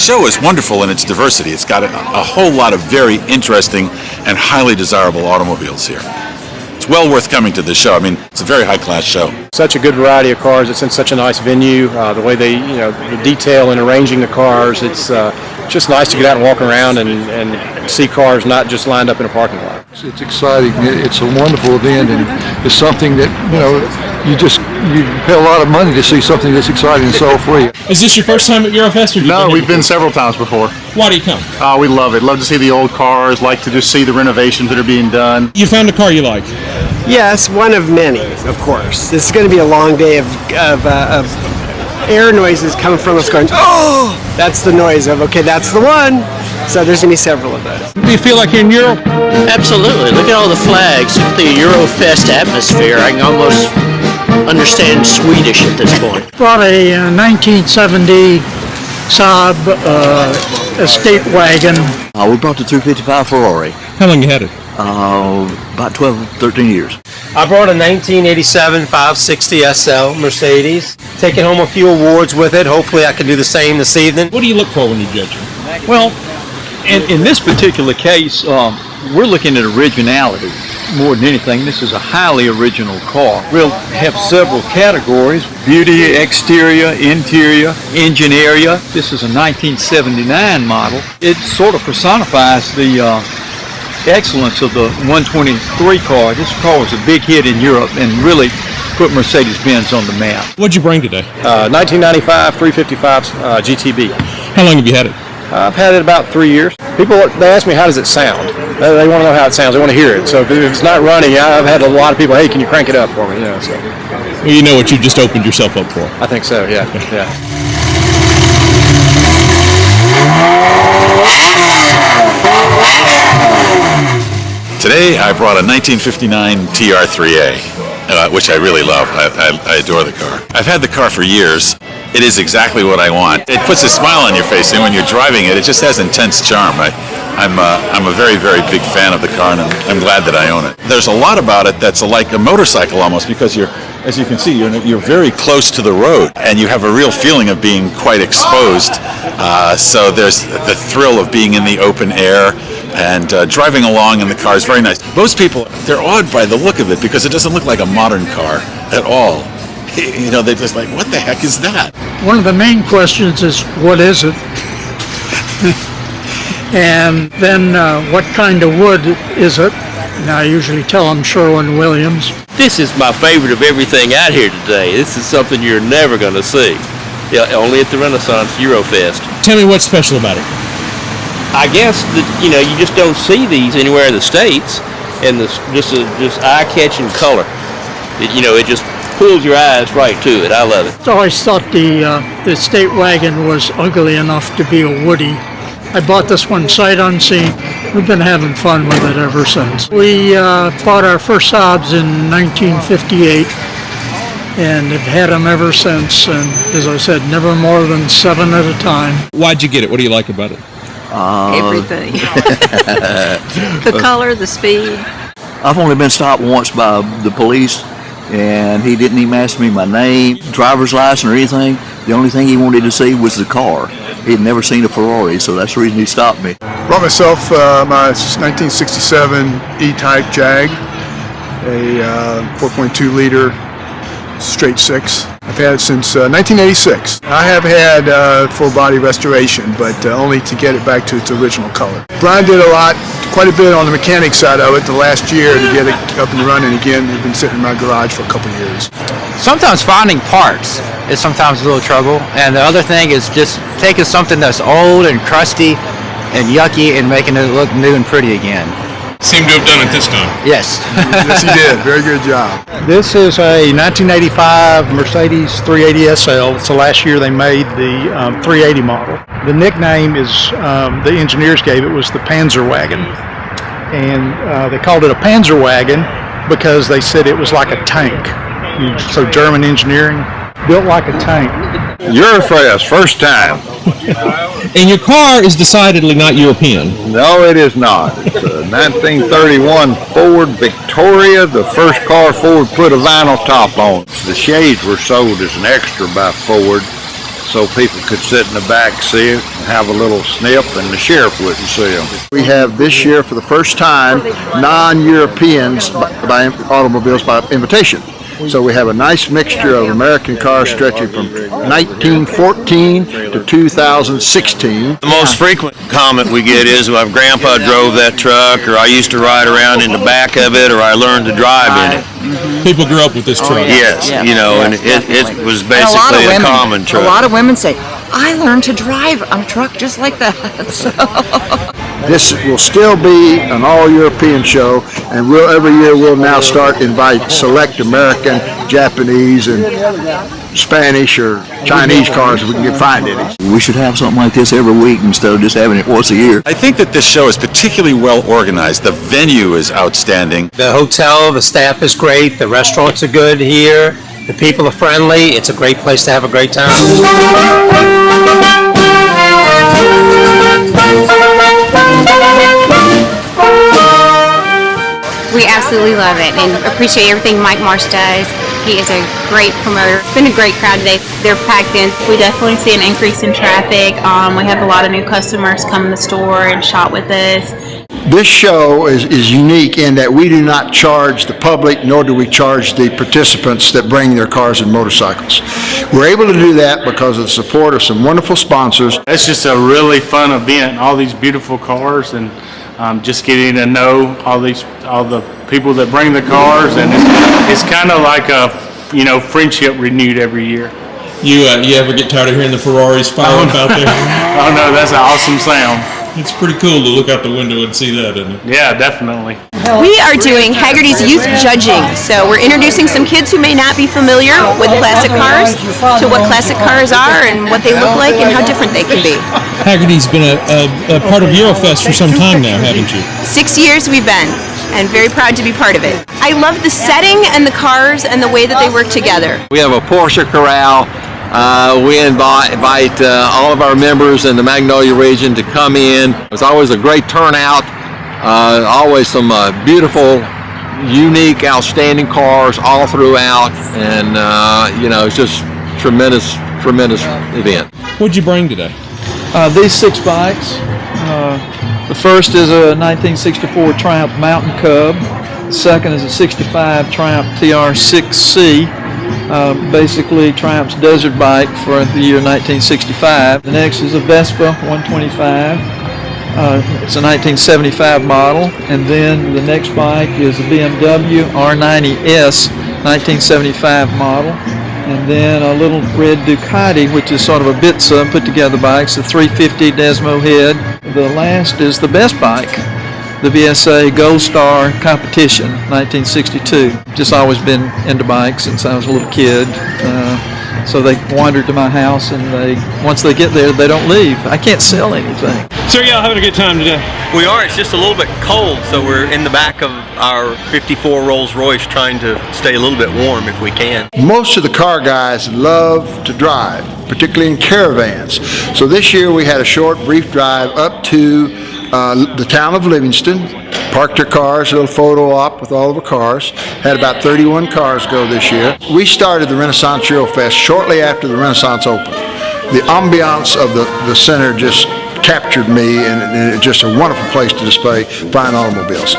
show is wonderful in its diversity. It's got a whole lot of very interesting and highly desirable automobiles here. It's well worth coming to this show. I mean, it's a very high-class show. Such a good variety of cars. It's in such a nice venue. The way they, the detail in arranging the cars. It's just nice to get out and walk around and see cars not just lined up in a parking lot. It's exciting. It's a wonderful event, and it's something that, you pay a lot of money to see something that's exciting and so free. Is this your first time at Eurofest? Or No, we've been several times before. Why do you come? We love it. Love to see the old cars, like to just see the renovations that are being done. You found a car you like? Yes, one of many, of course. This is going to be a long day of air noises coming from us going, oh! That's the noise of, okay, that's the one. So there's going to be several of those. Do you feel like you're in Europe? Absolutely. Look at all the flags. Look at the Eurofest atmosphere. I can almost understand Swedish at this point. Brought a 1970 Saab estate wagon. We brought the 355 Ferrari. How long you had it? About 12, 13 years. I brought a 1987 560 SL Mercedes. Taking home a few awards with it. Hopefully I can do the same this evening. What do you look for when you judge them? Well, in this particular case, we're looking at originality more than anything. This is a highly original car. We'll have several categories: beauty, exterior, interior, engine area. This is a 1979 model. It sort of personifies the excellence of the 123 car. This car was a big hit in Europe and really put Mercedes-Benz on the map. What'd you bring today? 1995 355 GTB. How long have you had it? I've had it about 3 years. People, they ask me, how does it sound? They want to know how it sounds. They want to hear it. So if it's not running, I've had a lot of people, hey, can you crank it up for me? So. Well, you know what you just opened yourself up for. I think so, yeah. Yeah. Today I brought a 1959 TR3A, which I really love. I adore the car. I've had the car for years. It is exactly what I want. It puts a smile on your face, and when you're driving it, it just has intense charm. I'm a very, very big fan of the car, and I'm glad that I own it. There's a lot about it that's like a motorcycle almost, because as you can see, you're very close to the road, and you have a real feeling of being quite exposed. So there's the thrill of being in the open air, and driving along in the car is very nice. Most people, they're awed by the look of it because it doesn't look like a modern car at all. They're just like, what the heck is that? One of the main questions is, what is it? And then what kind of wood is it? And I usually tell them Sherwin-Williams. This is my favorite of everything out here today. This is something you're never going to see. Yeah, only at the Renaissance Eurofest. Tell me what's special about it. I guess that you just don't see these anywhere in the States, and just eye-catching color. It just pulls your eyes right to it. I love it. I always thought the estate wagon was ugly enough to be a Woody. I bought this one sight unseen. We've been having fun with it ever since. We bought our first Saabs in 1958 and have had them ever since. And as I said, never more than 7 at a time. Why'd you get it? What do you like about it? Everything. The color, the speed. I've only been stopped once by the police, and he didn't even ask me my name, driver's license, or anything. The only thing he wanted to see was the car. He'd never seen a Ferrari, so that's the reason he stopped me. Brought myself my 1967 E-Type Jag, a 4.2 liter straight 6. I've had it since 1986. I have had full body restoration, but only to get it back to its original color. Brian did quite a bit on the mechanic side of it the last year to get it up and running again. It's been sitting in my garage for a couple of years. Sometimes finding parts is sometimes a little trouble, and the other thing is just taking something that's old and crusty and yucky and making it look new and pretty again. Seem to have done it this time. Yes. Yes, he did. Very good job. This is a 1985 Mercedes 380 SL. It's the last year they made the 380 model. The nickname is, the engineers gave it, was the Panzer Wagon. And they called it a Panzer Wagon because they said it was like a tank. So German engineering, built like a tank. Eurofest, first time. And your car is decidedly not European. No, it is not. It's a 1931 Ford Victoria, the first car Ford put a vinyl top on. The shades were sold as an extra by Ford, so people could sit in the back seat and have a little snip, and the sheriff wouldn't see them. We have this year, for the first time, non-Europeans by automobiles by invitation. So we have a nice mixture of American cars stretching from 1914 to 2016. The most frequent comment we get is, my grandpa drove that truck, or I used to ride around in the back of it, or I learned to drive in it. People grew up with this truck. Yes, you know, and it was basically a common truck. A lot of women say, I learned to drive on a truck just like that. So. This will still be an all-European show, and every year we'll now start invite select American, Japanese, and Spanish or Chinese cars if we can find any. We should have something like this every week instead of just having it once a year. I think that this show is particularly well organized. The venue is outstanding. The hotel, the staff is great, the restaurants are good here, the people are friendly, it's a great place to have a great time. We absolutely love it and appreciate everything Mike Marsh does. He is a great promoter. It's been a great crowd today. They're packed in. We definitely see an increase in traffic. We have a lot of new customers come in the store and shop with us. This show is unique in that we do not charge the public, nor do we charge the participants that bring their cars and motorcycles. We're able to do that because of the support of some wonderful sponsors. It's just a really fun event, all these beautiful cars, and just getting to know all the people that bring the cars, and it's kind of like a friendship renewed every year. You ever get tired of hearing the Ferraris firing out there? Oh no, that's an awesome sound. It's pretty cool to look out the window and see that, isn't it? Yeah, definitely. We are doing Haggerty's Youth Judging, so we're introducing some kids who may not be familiar with classic cars to what classic cars are and what they look like and how different they can be. Haggerty's been a part of Eurofest for some time now, haven't you? 6 years we've been, and very proud to be part of it. I love the setting and the cars and the way that they work together. We have a Porsche Corral. We invite all of our members in the Magnolia region to come in. It's always a great turnout. Always some beautiful, unique, outstanding cars all throughout, and it's just tremendous event. What'd you bring today? These 6 bikes. The first is a 1964 Triumph Mountain Cub. The second is a 65 Triumph TR6C. Basically Triumph's desert bike for the year 1965. The next is a Vespa 125. It's a 1975 model, and then the next bike is a BMW R90S 1975 model, and then a little red Ducati, which is sort of a Bitsa put together bike. It's a 350 Desmo head. The last is the best bike, the VSA Gold Star Competition 1962. Just always been into bikes since I was a little kid. So they wandered to my house, and once they get there, they don't leave. I can't sell anything. So y'all having a good time today? We are. It's just a little bit cold, so we're in the back of our 54 Rolls-Royce trying to stay a little bit warm if we can. Most of the car guys love to drive, particularly in caravans. So this year we had a short, brief drive up to the town of Livingston, parked their cars, a little photo op with all of the cars. Had about 31 cars go this year. We started the Renaissance Eurofest shortly after the Renaissance opened. The ambiance of the center just captured me, and it's just a wonderful place to display fine automobiles.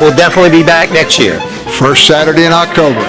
We'll definitely be back next year. First Saturday in October.